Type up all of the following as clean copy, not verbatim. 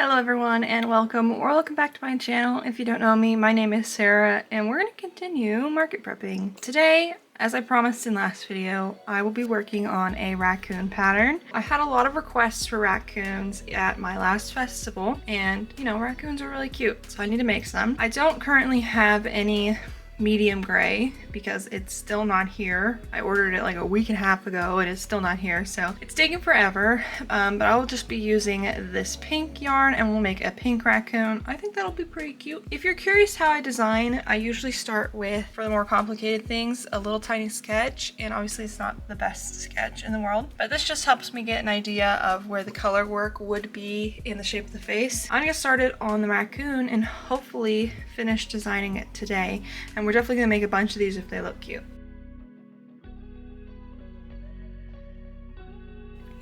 Hello everyone and welcome or welcome back to my channel. If you don't know me, my name is Sarah and we're going to continue market prepping. Today, as I promised in last video, I will be working on a raccoon pattern. I had a lot of requests for raccoons at my last festival and you know, raccoons are really cute, so I need to make some. I don't currently have any medium gray because it's still not here. I ordered it like a week and a half ago and it's still not here, so it's taking forever, but I will just be using this pink yarn and we'll make a pink raccoon. I think that'll be pretty cute. If you're curious how I design, I usually start with, for the more complicated things, a little tiny sketch, and obviously it's not the best sketch in the world, but this just helps me get an idea of where the color work would be in the shape of the face. I'm gonna get started on the raccoon and hopefully finish designing it today, and we're definitely gonna make a bunch of these if they look cute.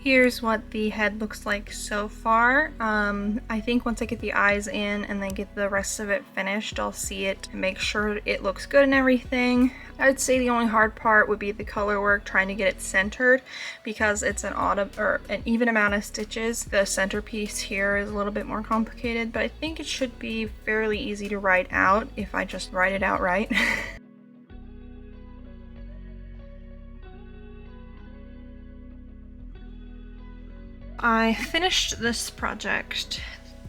Here's what the head looks like so far. I think once I get the eyes in and then get the rest of it finished, I'll see it and make sure it looks good and everything. I'd say the only hard part would be the color work, trying to get it centered because it's an even amount of stitches. The centerpiece here is a little bit more complicated, but I think it should be fairly easy to write out if I just write it out right. I finished this project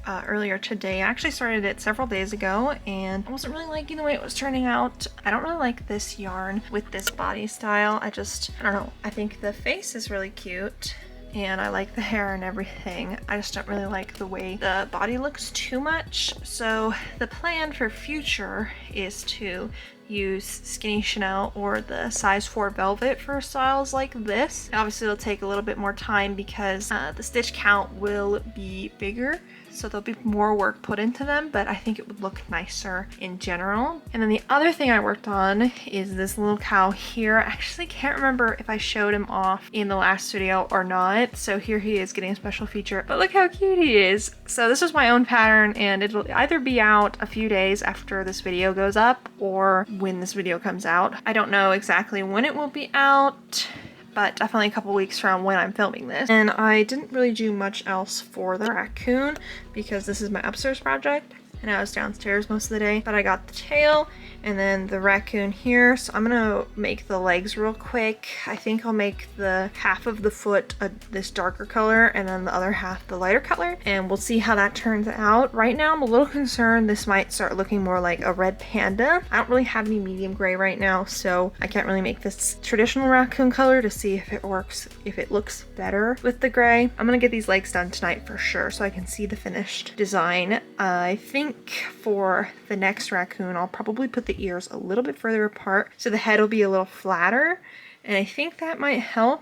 earlier today. I actually started it several days ago and I wasn't really liking the way it was turning out. I don't really like this yarn with this body style. I don't know. I think the face is really cute and I like the hair and everything. I just don't really like the way the body looks too much. So the plan for future is to use Skinny Chanel or the size 4 velvet for styles like this. Obviously it'll take a little bit more time because the stitch count will be bigger, so there'll be more work put into them, but I think it would look nicer in general. And then the other thing I worked on is this little cow here. I actually can't remember if I showed him off in the last video or not, so here he is getting a special feature, but look how cute he is. So this was my own pattern and it'll either be out a few days after this video goes up or when this video comes out. I don't know exactly when it will be out, but definitely a couple weeks from when I'm filming this. And I didn't really do much else for the raccoon because this is my upstairs project and I was downstairs most of the day, but I got the tail and then the raccoon here. So I'm gonna make the legs real quick. I think I'll make the half of the foot this darker color and then the other half the lighter color, and we'll see how that turns out. Right now I'm a little concerned this might start looking more like a red panda. I don't really have any medium gray right now, so I can't really make this traditional raccoon color to see if it works, if it looks better with the gray. I'm gonna get these legs done tonight for sure so I can see the finished design. I think for the next raccoon I'll probably put the ears a little bit further apart so the head will be a little flatter, and I think that might help.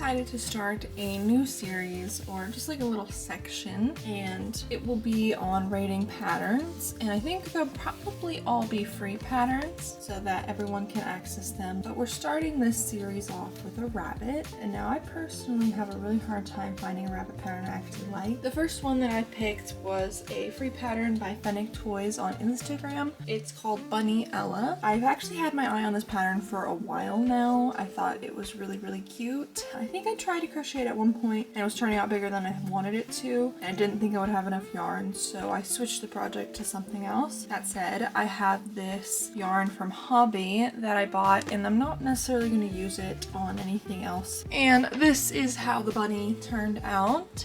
decided to start a new series, or just like a little section, and it will be on rating patterns, and I think they'll probably all be free patterns so that everyone can access them. But we're starting this series off with a rabbit, and now I personally have a really hard time finding a rabbit pattern I actually like. The first one that I picked was a free pattern by Fennec Toys on Instagram. It's called Bunny Ella. I've actually had my eye on this pattern for a while now. I thought it was really cute. I think I tried to crochet it at one point and it was turning out bigger than I wanted it to, and I didn't think I would have enough yarn, so I switched the project to something else. That said, I have this yarn from Hobby that I bought, and I'm not necessarily going to use it on anything else. And this is how the bunny turned out.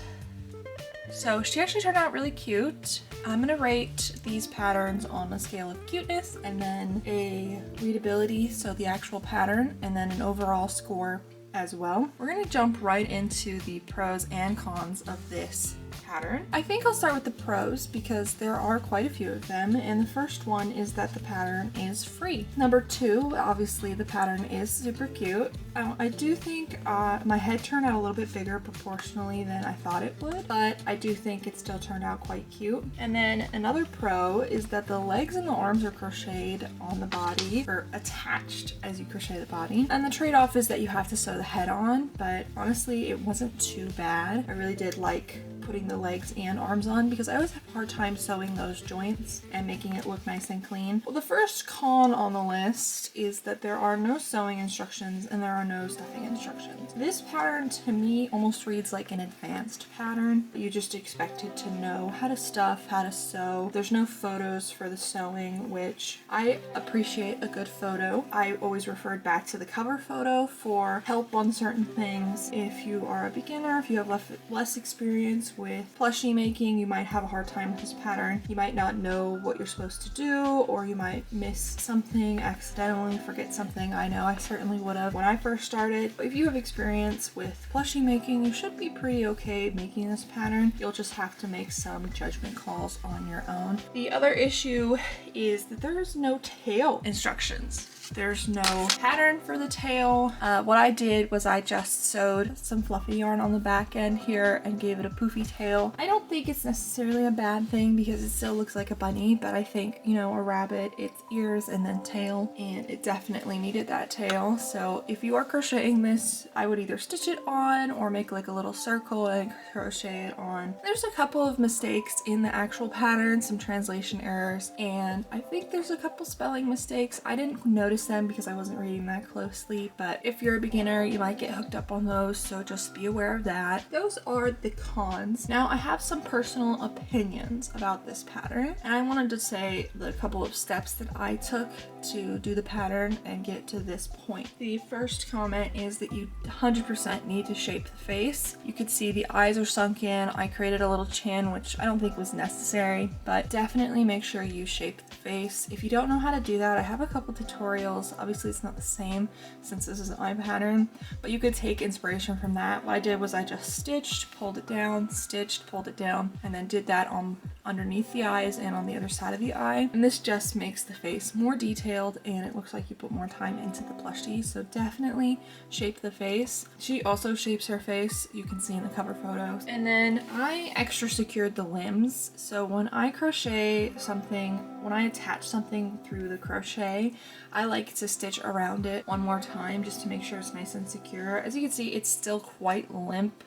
So she actually turned out really cute. I'm gonna rate these patterns on a scale of cuteness, and then a readability, so the actual pattern, and then an overall score as well. We're gonna jump right into the pros and cons of this pattern. I think I'll start with the pros because there are quite a few of them, and the first one is that the pattern is free. Number two, obviously the pattern is super cute. I do think my head turned out a little bit bigger proportionally than I thought it would, but I do think it still turned out quite cute. And then another pro is that the legs and the arms are crocheted on the body, or attached as you crochet the body. And the trade-off is that you have to sew the head on, but honestly it wasn't too bad. I really did like putting the legs and arms on because I always have a hard time sewing those joints and making it look nice and clean. Well, the first con on the list is that there are no sewing instructions and there are no stuffing instructions. This pattern to me almost reads like an advanced pattern. You just expected to know how to stuff, how to sew. There's no photos for the sewing, which I appreciate a good photo. I always referred back to the cover photo for help on certain things. If you are a beginner, if you have less experience with plushie making, you might have a hard time with this pattern. You might not know what you're supposed to do, or you might miss something, accidentally forget something. I know I certainly would have when I first started. But if you have experience with plushie making, you should be pretty okay making this pattern. You'll just have to make some judgment calls on your own. The other issue is that there's no tail instructions. There's no pattern for the tail. What I did was I just sewed some fluffy yarn on the back end here and gave it a poofy tail. I don't think it's necessarily a bad thing because it still looks like a bunny, but I think, you know, a rabbit, it's ears and then tail, and it definitely needed that tail. So if you are crocheting this, I would either stitch it on or make like a little circle and crochet it on. There's a couple of mistakes in the actual pattern, some translation errors, and I think there's a couple spelling mistakes. I didn't notice them because I wasn't reading that closely, but if you're a beginner, you might get hooked up on those, so just be aware of that. Those are the cons. Now I have some personal opinions about this pattern, and I wanted to say the couple of steps that I took to do the pattern and get to this point. The first comment is that you 100% need to shape the face. You could see the eyes are sunk in. I created a little chin, which I don't think was necessary, but definitely make sure you shape the face. If you don't know how to do that, I have a couple tutorials. Obviously it's not the same since this isn't my pattern, but you could take inspiration from that. What I did was I just stitched, pulled it down, stitched, pulled it down, and then did that on underneath the eyes and on the other side of the eye. And this just makes the face more detailed and it looks like you put more time into the plushie. So definitely shape the face. She also shapes her face, you can see in the cover photos. And then I extra secured the limbs. So when I crochet something, when I attach something through the crochet, I like to stitch around it one more time just to make sure it's nice and secure. As you can see, it's still quite limp.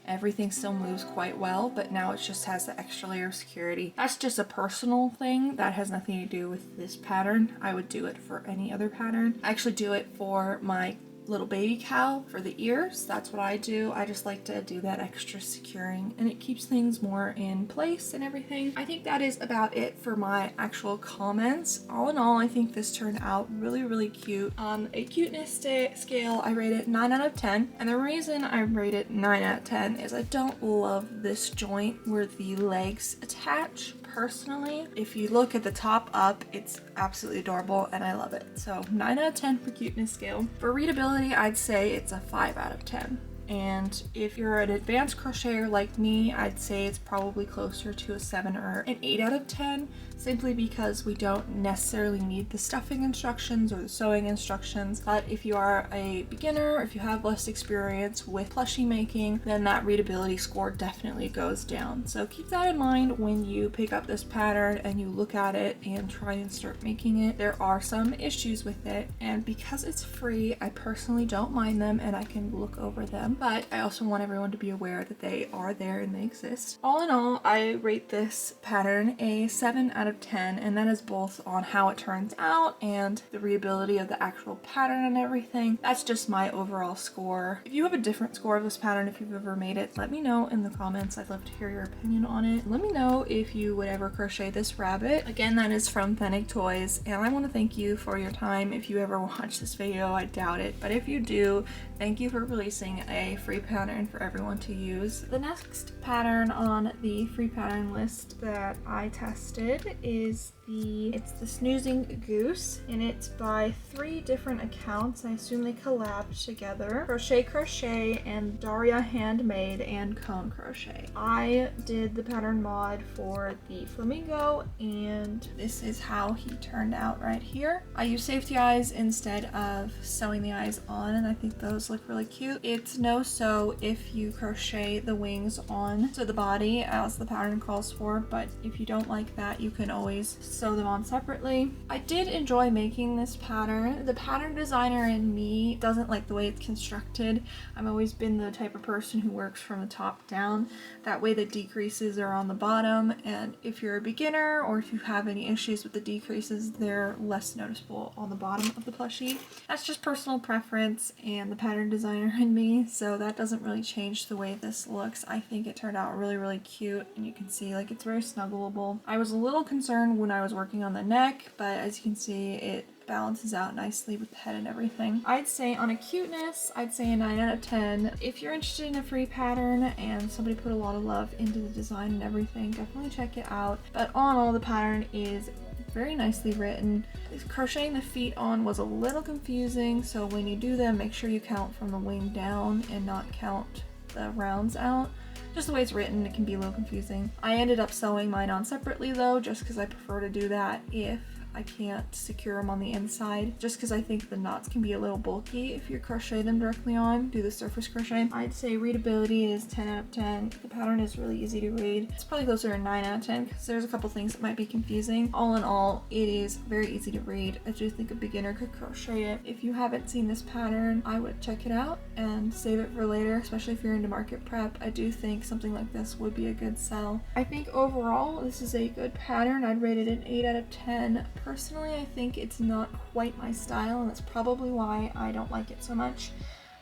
Everything still moves quite well, but now it just has the extra layer of security. That's just a personal thing. That has nothing to do with this pattern. I would do it for any other pattern. I actually do it for my little baby cow for the ears. That's what I do. I just like to do that extra securing, and it keeps things more in place and everything. I think that is about it for my actual comments. All in all, I think this turned out really cute. On a cuteness scale, I rate it 9 out of 10, and the reason I rate it 9 out of 10 is I don't love this joint where the legs attach. Personally, if you look at the top up, it's absolutely adorable and I love it. So 9 out of 10 for cuteness scale. For readability, I'd say it's a 5 out of 10. And if you're an advanced crocheter like me, I'd say it's probably closer to a 7 or an 8 out of 10, simply because we don't necessarily need the stuffing instructions or the sewing instructions. But if you are a beginner, if you have less experience with plushie making, then that readability score definitely goes down. So keep that in mind when you pick up this pattern and you look at it and try and start making it. There are some issues with it, and because it's free, I personally don't mind them and I can look over them, but I also want everyone to be aware that they are there and they exist. All in all, I rate this pattern a 7 out of 10, and that is both on how it turns out and the readability of the actual pattern and everything. That's just my overall score. If you have a different score of this pattern, if you've ever made it, let me know in the comments. I'd love to hear your opinion on it. Let me know if you would ever crochet this rabbit. Again, that is from Fennec Toys, and I want to thank you for your time. If you ever watch this video, I doubt it, but if you do, thank you for releasing a free pattern for everyone to use. The next pattern on the free pattern list that I tested is it's the Snoozing Goose, and it's by 3 different accounts. I assume they collabed together. Crochet and Daria Handmade and Cone Crochet. I did the pattern mod for the flamingo, and this is how he turned out right here. I use safety eyes instead of sewing the eyes on, and I think those look really cute. It's no sew if you crochet the wings on to the body as the pattern calls for, but if you don't like that, you can always sew them on separately. I did enjoy making this pattern. The pattern designer in me doesn't like the way it's constructed. I've always been the type of person who works from the top down. That way the decreases are on the bottom, and if you're a beginner or if you have any issues with the decreases, they're less noticeable on the bottom of the plushie. That's just personal preference and the pattern designer in me, so that doesn't really change the way this looks. I think it turned out really, really cute, and you can see like it's very snuggleable. I was a little concerned when I was working on the neck, but as you can see, it balances out nicely with the head and everything. I'd say on a cuteness, I'd say a 9 out of 10. If you're interested in a free pattern and somebody put a lot of love into the design and everything, definitely check it out. But all in all, the pattern is very nicely written. Crocheting the feet on was a little confusing, so when you do them, make sure you count from the wing down and not count the rounds out. Just the way it's written, it can be a little confusing. I ended up sewing mine on separately though, just because I prefer to do that if I can't secure them on the inside, just because I think the knots can be a little bulky if you crochet them directly on, do the surface crochet. I'd say readability is 10 out of 10. The pattern is really easy to read. It's probably closer to 9 out of 10 because there's a couple things that might be confusing. All in all, it is very easy to read. I do think a beginner could crochet it. If you haven't seen this pattern, I would check it out and save it for later, especially if you're into market prep. I do think something like this would be a good sell. I think overall, this is a good pattern. I'd rate it an 8 out of 10. Personally, I think it's not quite my style, and that's probably why I don't like it so much.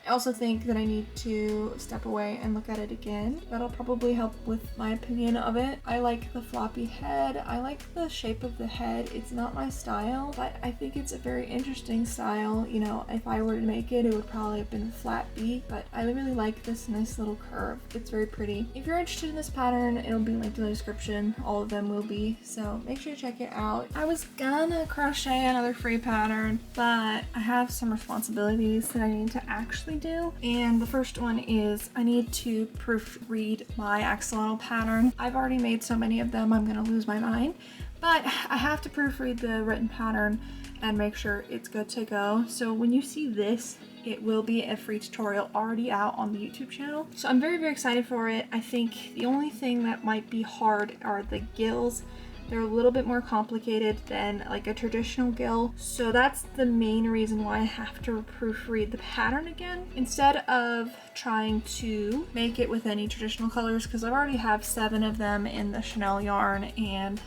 I also think that I need to step away and look at it again. That'll probably help with my opinion of it. I like the floppy head. I like the shape of the head. It's not my style, but I think it's a very interesting style. You know, if I were to make it, it would probably have been flat beak, but I really like this nice little curve. It's very pretty. If you're interested in this pattern, it'll be linked in the description. All of them will be, so make sure to check it out. I was gonna crochet another free pattern, but I have some responsibilities that I need to actually do, and the first one is I need to proofread my axolotl pattern. I've already made so many of them I'm gonna lose my mind, but I have to proofread the written pattern and make sure it's good to go. So when you see this, it will be a free tutorial already out on the YouTube channel. So I'm very, very excited for it. I think the only thing that might be hard are the gills. They're a little bit more complicated than like a traditional gill. So that's the main reason why I have to proofread the pattern again, instead of trying to make it with any traditional colors, because I already have 7 of them in the Chanel yarn and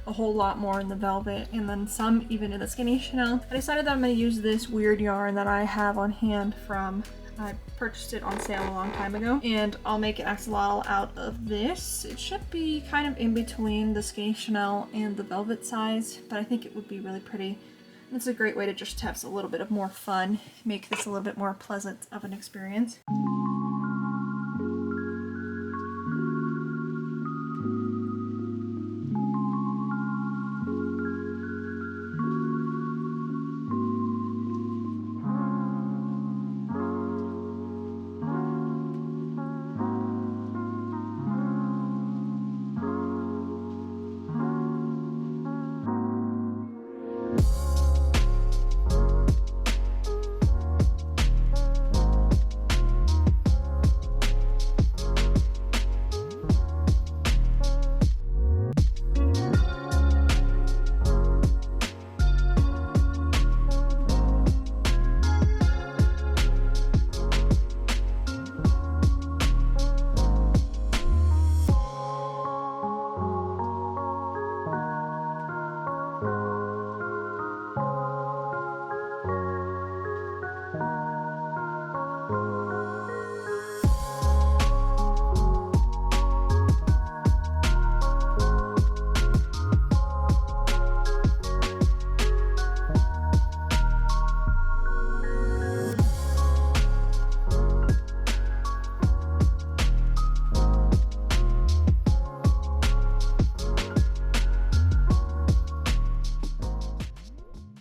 a whole lot more in the velvet, and then some even in the skinny Chanel. I decided that I'm going to use this weird yarn that I have on hand from, I purchased it on sale a long time ago, and I'll make an axolotl out of this. It should be kind of in between the skinny Chanel and the velvet size, but I think it would be really pretty. And it's a great way to just have a little bit of more fun, make this a little bit more pleasant of an experience.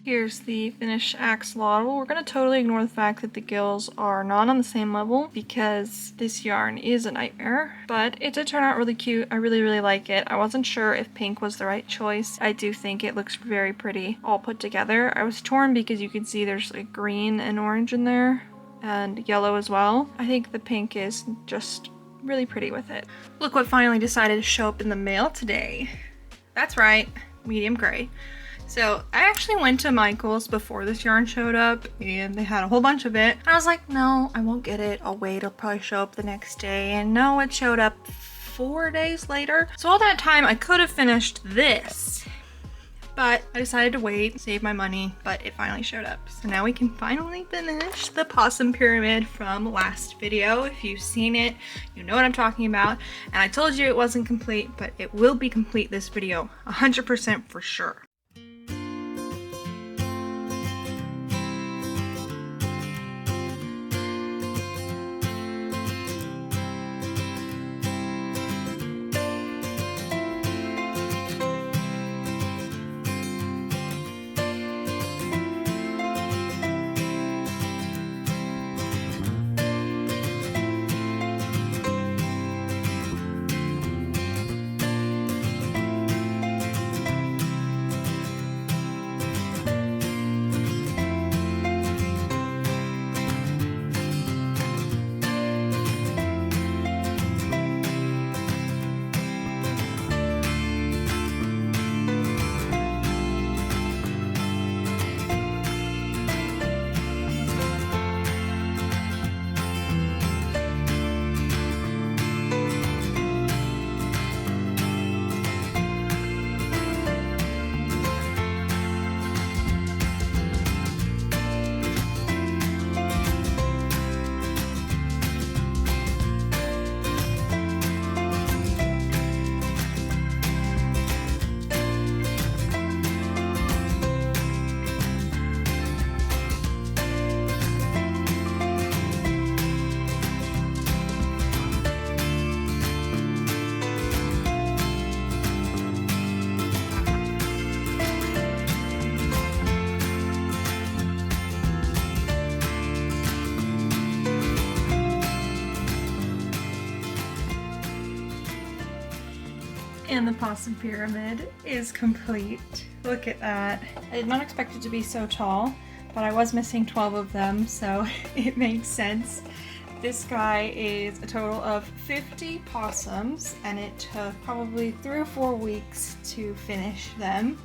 Here's the finished axolotl. We're going to totally ignore the fact that the gills are not on the same level because this yarn is a nightmare, but it did turn out really cute. I really, really like it. I wasn't sure if pink was the right choice. I do think it looks very pretty all put together. I was torn because you can see there's like green and orange in there and yellow as well. I think the pink is just really pretty with it. Look what finally decided to show up in the mail today. That's right, medium gray. So I actually went to Michael's before this yarn showed up and they had a whole bunch of it. I was like, no, I won't get it. I'll wait, it'll probably show up the next day. And no, it showed up 4 days later. So all that time I could have finished this, but I decided to wait, save my money, but it finally showed up. So now we can finally finish the possum pyramid from last video. If you've seen it, you know what I'm talking about. And I told you it wasn't complete, but it will be complete this video, 100% for sure. And the possum pyramid is complete. Look at that. I did not expect it to be so tall, but I was missing 12 of them, so it makes sense. This guy is a total of 50 possums, and it took probably 3 or 4 weeks to finish them,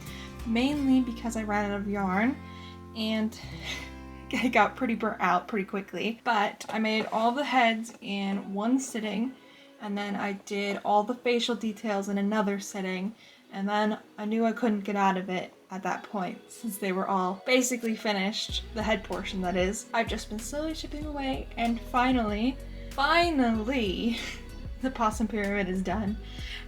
mainly because I ran out of yarn, and I got pretty burnt out pretty quickly. But I made all the heads in one sitting, and then I did all the facial details in another sitting, and then I knew I couldn't get out of it at that point since they were all basically finished, the head portion that is. I've just been slowly chipping away, and finally, the possum pyramid is done.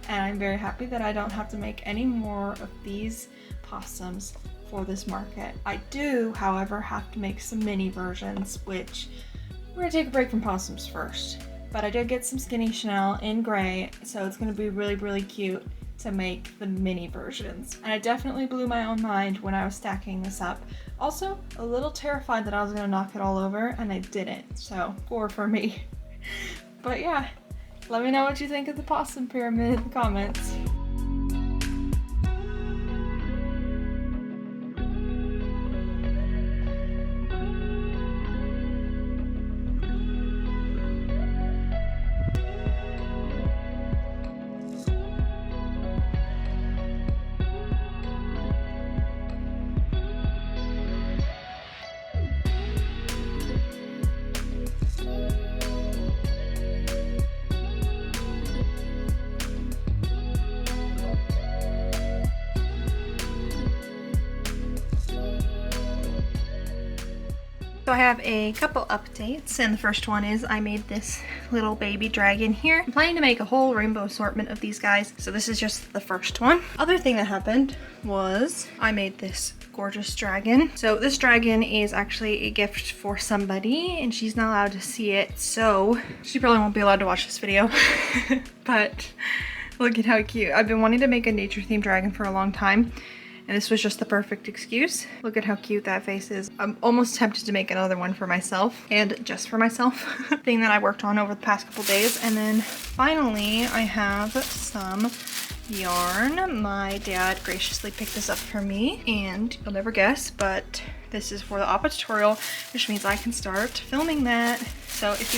And I'm very happy that I don't have to make any more of these possums for this market. I do, however, have to make some mini versions, which we're gonna take a break from possums first. But I did get some skinny Chanel in gray, so it's going to be really, really cute to make the mini versions. And it definitely blew my own mind when I was stacking this up. Also, a little terrified that I was going to knock it all over, and I didn't, so 4 for me. But yeah, let me know what you think of the possum pyramid in the comments. So I have a couple updates, and the first one is I made this little baby dragon here. I'm planning to make a whole rainbow assortment of these guys, so this is just the first one. Other thing that happened was I made this gorgeous dragon. So this dragon is actually a gift for somebody, and she's not allowed to see it, so she probably won't be allowed to watch this video. But look at how cute. I've been wanting to make a nature themed dragon for a long time, and this was just the perfect excuse. Look at how cute that face is. I'm almost tempted to make another one for myself, and just for myself. Thing that I worked on over the past couple days. And then finally I have some yarn. My dad graciously picked this up for me, and you'll never guess, but this is for the Appa tutorial, which means I can start filming that. So if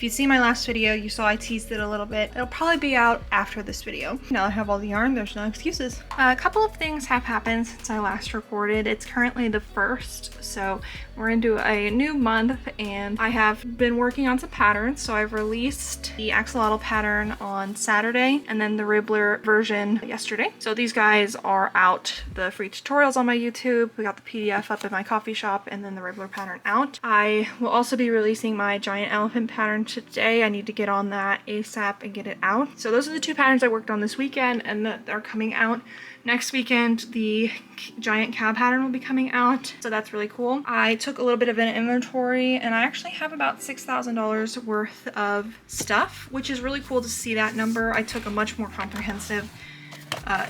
you see my last video, you saw I teased it a little bit. It'll probably be out after this video. Now I have all the yarn, there's no excuses. A couple of things have happened since I last recorded. It's currently the 1st, so we're into a new month, and I have been working on some patterns. So I've released the axolotl pattern on Saturday, and then the Ribbler version yesterday. So these guys are out, the free tutorials on my YouTube. We got the PDF up in my coffee shop, and then the Ribbler pattern out. I will also be releasing my giant elephant pattern today. I need to get on that ASAP and get it out. So those are the 2 patterns I worked on this weekend, and they're coming out. Next weekend, the giant cow pattern will be coming out, so that's really cool. I took a little bit of an inventory, and I actually have about $6,000 worth of stuff, which is really cool to see that number. I took a much more comprehensive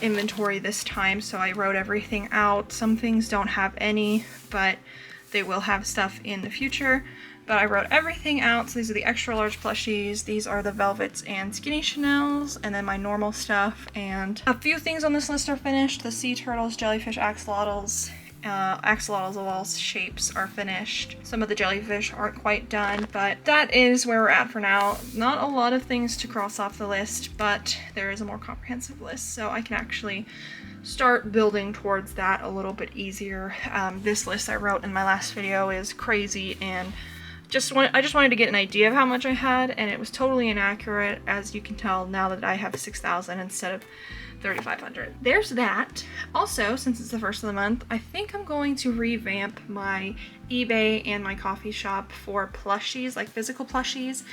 inventory this time, so I wrote everything out. Some things don't have any, but they will have stuff in the future. But I wrote everything out. So these are the extra large plushies. These are the velvets and skinny Chanels, and then my normal stuff. And a few things on this list are finished. The sea turtles, jellyfish, axolotls. Axolotls of all shapes are finished. Some of the jellyfish aren't quite done, but that is where we're at for now. Not a lot of things to cross off the list, but there is a more comprehensive list, so I can actually start building towards that a little bit easier. This list I wrote in my last video is crazy, and I just wanted to get an idea of how much I had, and it was totally inaccurate, as you can tell now that I have 6,000 instead of 3,500. There's that. Also, since it's the 1st of the month, I think I'm going to revamp my eBay and my coffee shop for plushies, like physical plushies.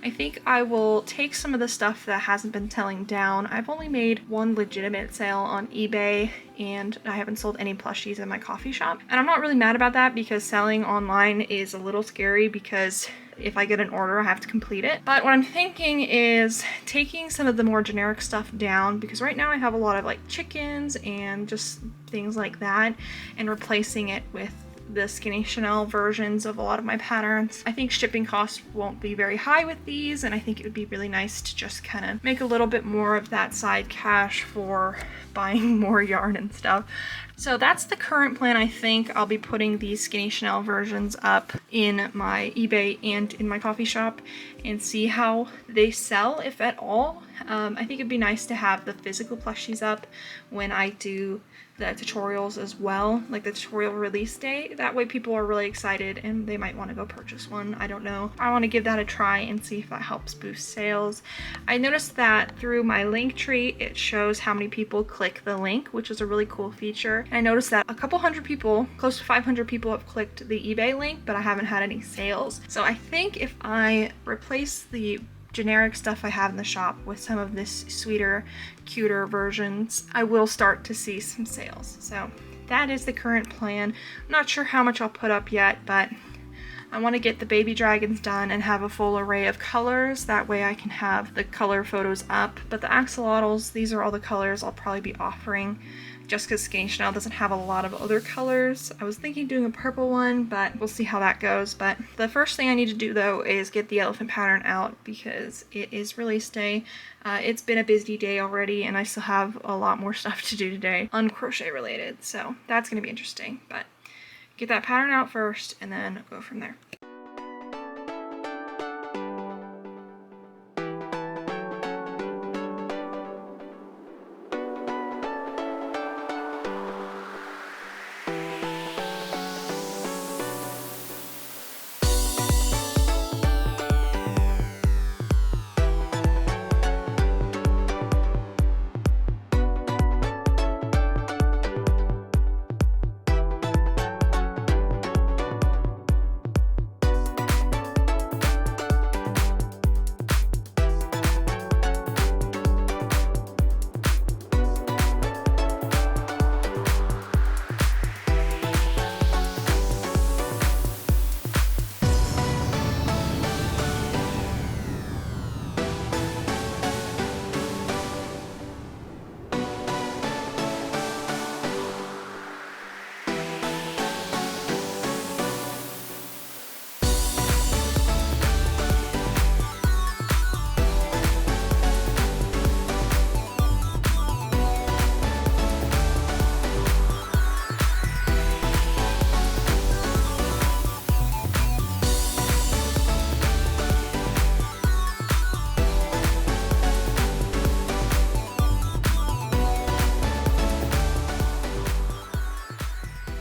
I think I will take some of the stuff that hasn't been selling down. I've only made 1 legitimate sale on eBay, and I haven't sold any plushies in my coffee shop. And I'm not really mad about that, because selling online is a little scary, because if I get an order, I have to complete it. But what I'm thinking is taking some of the more generic stuff down, because right now I have a lot of like chickens and just things like that, and replacing it with the skinny Chanel versions of a lot of my patterns. I think shipping costs won't be very high with these, and I think it would be really nice to just kind of make a little bit more of that side cash for buying more yarn and stuff. So that's the current plan. I think I'll be putting these skinny Chanel versions up in my eBay and in my coffee shop and see how they sell, if at all. I think it'd be nice to have the physical plushies up when I do the tutorials as well, like the tutorial release day. That way people are really excited and they might want to go purchase one. I don't know. I want to give that a try and see if that helps boost sales. I noticed that through my link tree, it shows how many people click the link, which is a really cool feature. And I noticed that a couple hundred people, close to 500 people, have clicked the eBay link, but I haven't had any sales. So I think if I replace the generic stuff I have in the shop with some of this sweeter, cuter versions, I will start to see some sales. So that is the current plan. I'm not sure how much I'll put up yet, but I want to get the baby dragons done and have a full array of colors. That way I can have the color photos up. But the axolotls, these are all the colors I'll probably be offering, just because Skinny Chanel doesn't have a lot of other colors. I was thinking doing a purple one, but we'll see how that goes. But the first thing I need to do though is get the elephant pattern out, because it is release day. It's been a busy day already, and I still have a lot more stuff to do today, uncrochet related. So that's going to be interesting, but get that pattern out first and then go from there.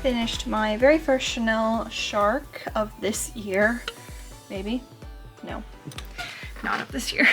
finished my very first Chanel shark of this year. Maybe? No, not of this year.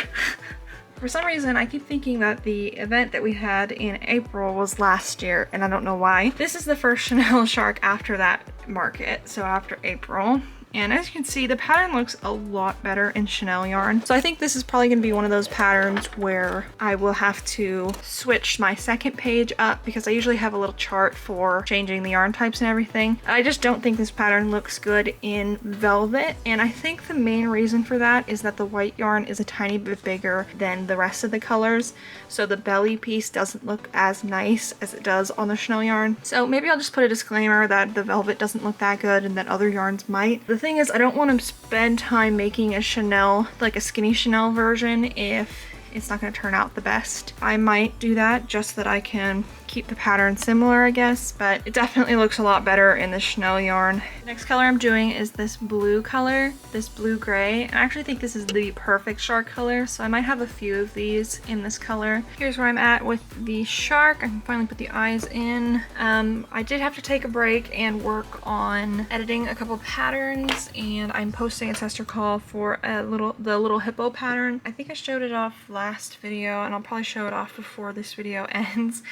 For some reason, I keep thinking that the event that we had in April was last year, and I don't know why. This is the first Chanel shark after that market, so after April. And as you can see, the pattern looks a lot better in Chanel yarn. So I think this is probably going to be one of those patterns where I will have to switch my second page up, because I usually have a little chart for changing the yarn types and everything. I just don't think this pattern looks good in velvet. And I think the main reason for that is that the white yarn is a tiny bit bigger than the rest of the colors. So the belly piece doesn't look as nice as it does on the Chanel yarn. So maybe I'll just put a disclaimer that the velvet doesn't look that good and that other yarns might. The thing is, I don't want to spend time making a Chanel, like a skinny Chanel version, if it's not going to turn out the best. I might do that just so that I can keep the pattern similar, I guess, but it definitely looks a lot better in the Chanel yarn. The next color I'm doing is this blue color, this blue gray, and I actually think this is the perfect shark color, so I might have a few of these in this color. Here's where I'm at with the shark. I can finally put the eyes in. I did have to take a break and work on editing a couple patterns, and I'm posting a tester call for the little hippo pattern. I think I showed it off last video, and I'll probably show it off before this video ends.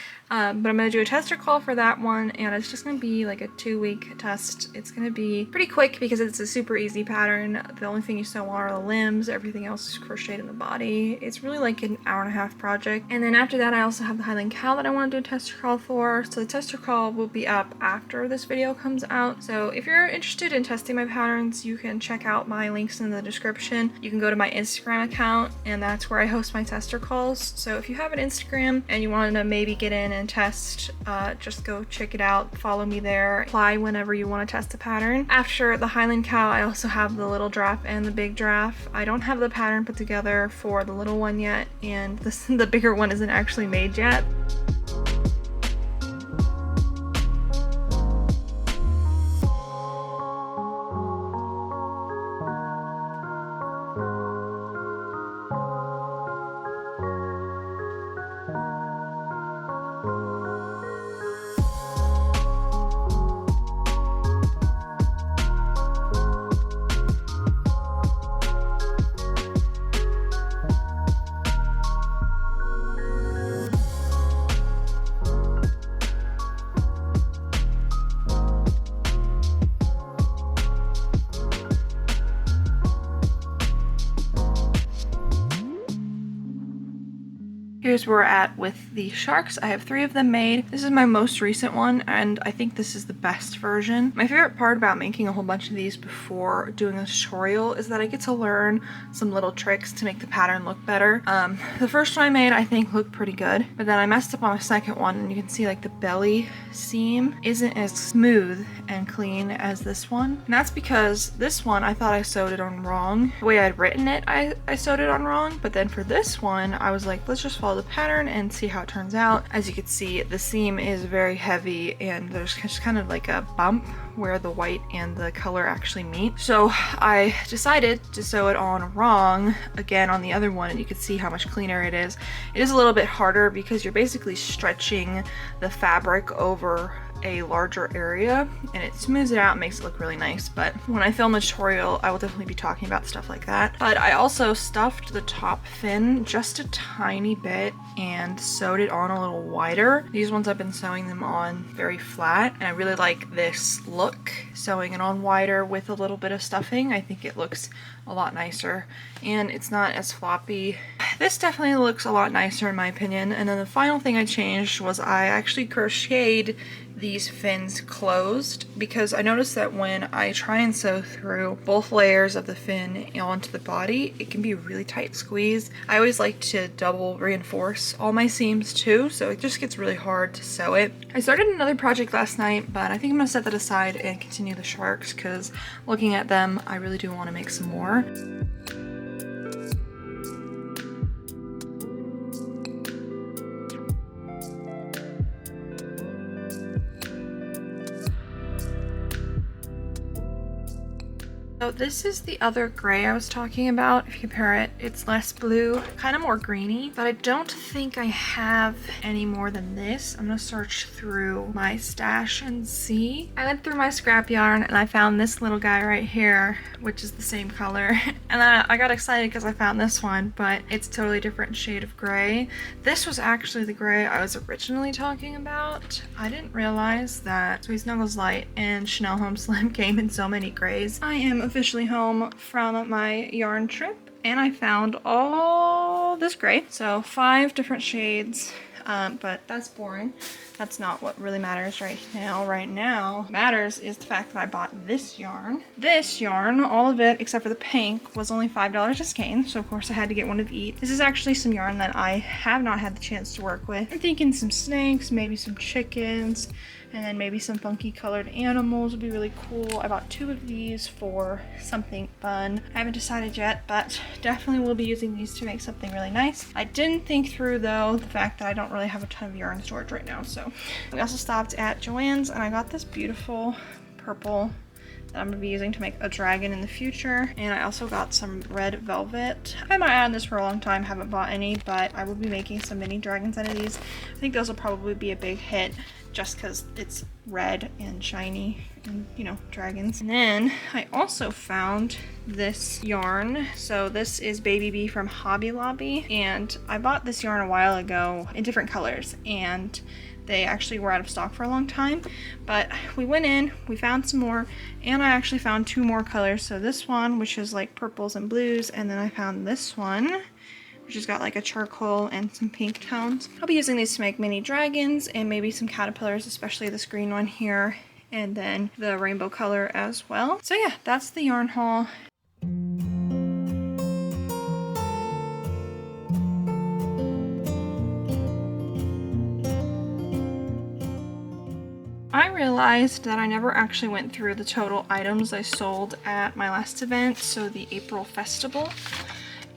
But I'm going to do a tester call for that one, and it's just going to be like a 2-week test. It's going to be pretty quick because it's a super easy pattern. The only thing you sew are the limbs, everything else is crocheted in the body. It's really like an hour-and-a-half project. And then after that, I also have the Highland cow that I want to do a tester call for. So the tester call will be up after this video comes out. So if you're interested in testing my patterns, you can check out my links in the description. You can go to my Instagram account, and that's where I host my tester calls. So if you have an Instagram and you want to maybe get in and test, just go check it out, follow me there, apply whenever you want to test a pattern. After the Highland cow, I also have the little draft and the big draft. I don't have the pattern put together for the little one yet, and the bigger one isn't actually made yet. Here's where we're at with the sharks. I have 3 of them made. This is my most recent one, and I think this is the best version. My favorite part about making a whole bunch of these before doing a tutorial is that I get to learn some little tricks to make the pattern look better. The first one I made I think looked pretty good, but then I messed up on the second one, and you can see like the belly seam isn't as smooth and clean as this one. And that's because this one I thought I sewed it on wrong. The way I'd written it, I sewed it on wrong, but then for this one I was like, let's just follow the pattern and see how it turns out. As you can see, the seam is very heavy, and there's just kind of like a bump where the white and the color actually meet. So I decided to sew it on wrong again on the other one, and you can see how much cleaner it is. It is a little bit harder because you're basically stretching the fabric over a larger area, and it smooths it out and makes it look really nice. But when I film the tutorial, I will definitely be talking about stuff like that. But I also stuffed the top fin just a tiny bit and sewed it on a little wider. These ones I've been sewing them on very flat, and I really like this look, sewing it on wider with a little bit of stuffing. I think it looks a lot nicer, and it's not as floppy. This definitely looks a lot nicer in my opinion. And then the final thing I changed was I actually crocheted these fins closed, because I noticed that when I try and sew through both layers of the fin onto the body, it can be a really tight squeeze. I always like to double reinforce all my seams too, so it just gets really hard to sew it. I started another project last night, but I think I'm gonna set that aside and continue the sharks, because looking at them, I really do want to make some more. So this is the other gray I was talking about. If you compare it, it's less blue, kind of more greeny, but I don't think I have any more than this. I'm gonna search through my stash and see. I went through my scrap yarn and I found this little guy right here, which is the same color. And then I got excited because I found this one, but it's a totally different shade of gray. This was actually the gray I was originally talking about. I didn't realize that Sweet Snuggles Light and Chanel Home Slim came in so many grays. I am officially home from my yarn trip and I found all this gray. So 5 different shades, but that's boring. That's not what really matters right now. Right now, what matters is the fact that I bought this yarn. This yarn, all of it except for the pink, was only $5 a skein, so of course I had to get one of each. This is actually some yarn that I have not had the chance to work with. I'm thinking some snakes, maybe some chickens, and then maybe some funky colored animals would be really cool. I bought 2 of these for something fun. I haven't decided yet, but definitely will be using these to make something really nice. I didn't think through though the fact that I don't really have a ton of yarn storage right now. So we also stopped at Joann's and I got this beautiful purple that I'm gonna be using to make a dragon in the future. And I also got some red velvet. I had my eye on this for a long time, haven't bought any, but I will be making some mini dragons out of these. I think those will probably be a big hit just because it's red and shiny and, you know, dragons. And then I also found this yarn. So this is Baby Bee from Hobby Lobby, and I bought this yarn a while ago in different colors, and they actually were out of stock for a long time, but we went in, we found some more, and I actually found 2 more colors. So this one, which is like purples and blues, and then I found this one, which has got like a charcoal and some pink tones. I'll be using these to make mini dragons and maybe some caterpillars, especially this green one here, and then the rainbow color as well. So yeah, that's the yarn haul. I realized that I never actually went through the total items I sold at my last event, so the April festival.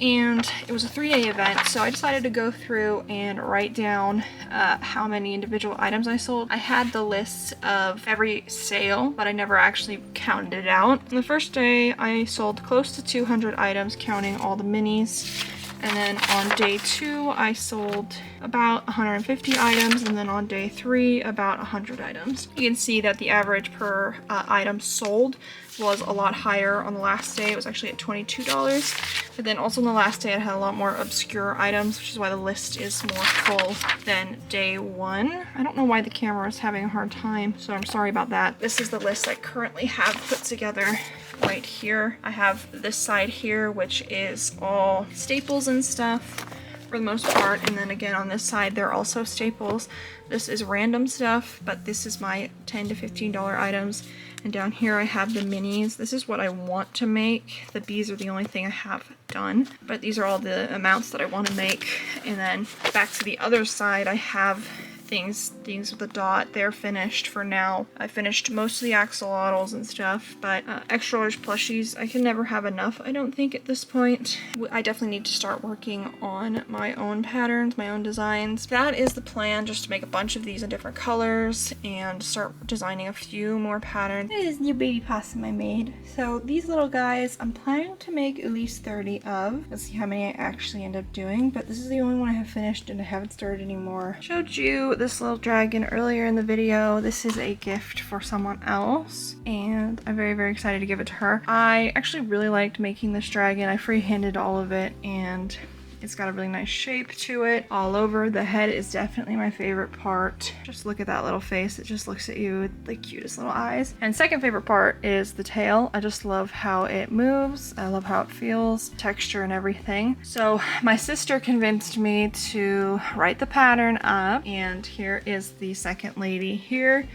And it was a 3-day event, so I decided to go through and write down how many individual items I sold. I had the list of every sale, but I never actually counted it out. On the first day, I sold close to 200 items, counting all the minis. And then on day 2, I sold about 150 items, and then on day 3, about 100 items. You can see that the average per item sold was a lot higher on the last day. It was actually at $22. But then also on the last day, I had a lot more obscure items, which is why the list is more full than day 1. I don't know why the camera is having a hard time, so I'm sorry about that. This is the list I currently have put together right here. I have this side here, which is all staples and stuff for the most part, and then again on this side they're also staples. This is random stuff, but this is my $10 to $15 items. And down here I have the minis. This is what I want to make. The bees are the only thing I have done, but these are all the amounts that I want to make. And then back to the other side, I have things with a dot. They're finished for now. I finished most of the axolotls and stuff, but extra large plushies, I can never have enough, I don't think, at this point. I definitely need to start working on my own patterns, my own designs. That is the plan, just to make a bunch of these in different colors and start designing a few more patterns. This is new baby possum I made. So these little guys, I'm planning to make at least 30 of. Let's see how many I actually end up doing, but this is the only one I have finished and I haven't started anymore. Showed you this little dragon earlier in the video. This is a gift for someone else, and I'm very, very excited to give it to her. I actually really liked making this dragon. I freehanded all of it, and it's got a really nice shape to it all over. The head is definitely my favorite part. Just look at that little face. It just looks at you with the cutest little eyes. And second favorite part is the tail. I just love how it moves. I love how it feels, texture and everything. So my sister convinced me to write the pattern up, and here is the second lady here.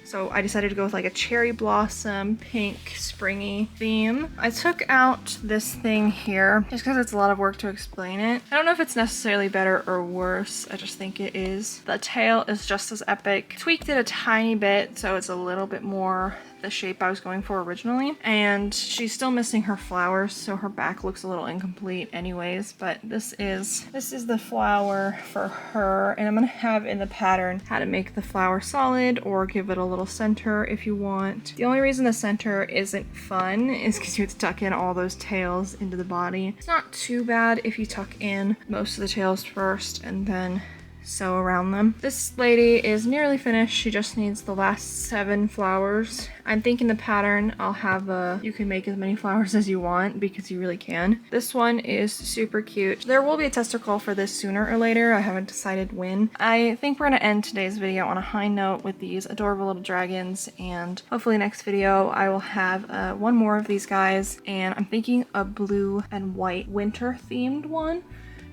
So I decided to go with like a cherry blossom, pink, springy theme. I took out this thing here just because it's a lot of work to explain it. I don't know if it's necessarily better or worse. I just think it is. The tail is just as epic. Tweaked it a tiny bit so it's a little bit more the shape I was going for originally. And she's still missing her flowers, so her back looks a little incomplete anyways, but this is the flower for her, and I'm gonna have in the pattern how to make the flower solid or give it a little center if you want. The only reason the center isn't fun is because you have to tuck in all those tails into the body. It's not too bad if you tuck in most of the tails first and then sew around them. This lady is nearly finished. She just needs the last 7 flowers. I'm thinking the pattern I'll have you can make as many flowers as you want because you really can. This one is super cute. There will be a tester call for this sooner or later. I haven't decided when. I think we're gonna end today's video on a high note with these adorable little dragons, and hopefully next video I will have one more of these guys, and I'm thinking a blue and white winter themed one.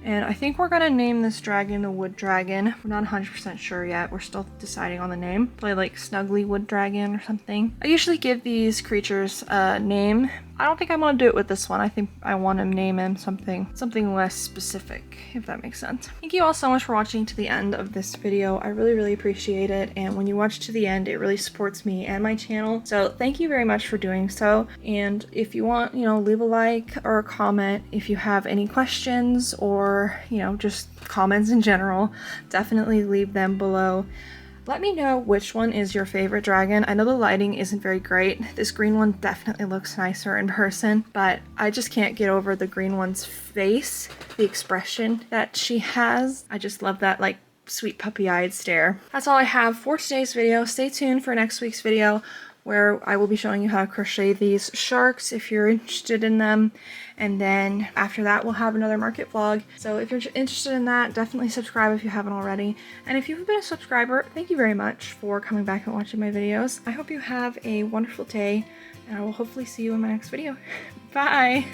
And I think we're gonna name this dragon the Wood Dragon. We're not 100% sure yet. We're still deciding on the name. Probably like Snuggly Wood Dragon or something. I usually give these creatures a name. I don't think I'm gonna do it with this one. I think I want to name him something less specific, if that makes sense. Thank you all so much for watching to the end of this video. I really appreciate it. And when you watch to the end, it really supports me and my channel. So thank you very much for doing so. And if you want, leave a like or a comment. If you have any questions or, just comments in general, definitely leave them below. Let me know which one is your favorite dragon. I know the lighting isn't very great. This green one definitely looks nicer in person, but I just can't get over the green one's face, the expression that she has. I just love that like sweet puppy-eyed stare. That's all I have for today's video. Stay tuned for next week's video where I will be showing you how to crochet these sharks if you're interested in them. And then after that, we'll have another market vlog. So if you're interested in that, definitely subscribe if you haven't already. And if you've been a subscriber, thank you very much for coming back and watching my videos. I hope you have a wonderful day, and I will hopefully see you in my next video. Bye!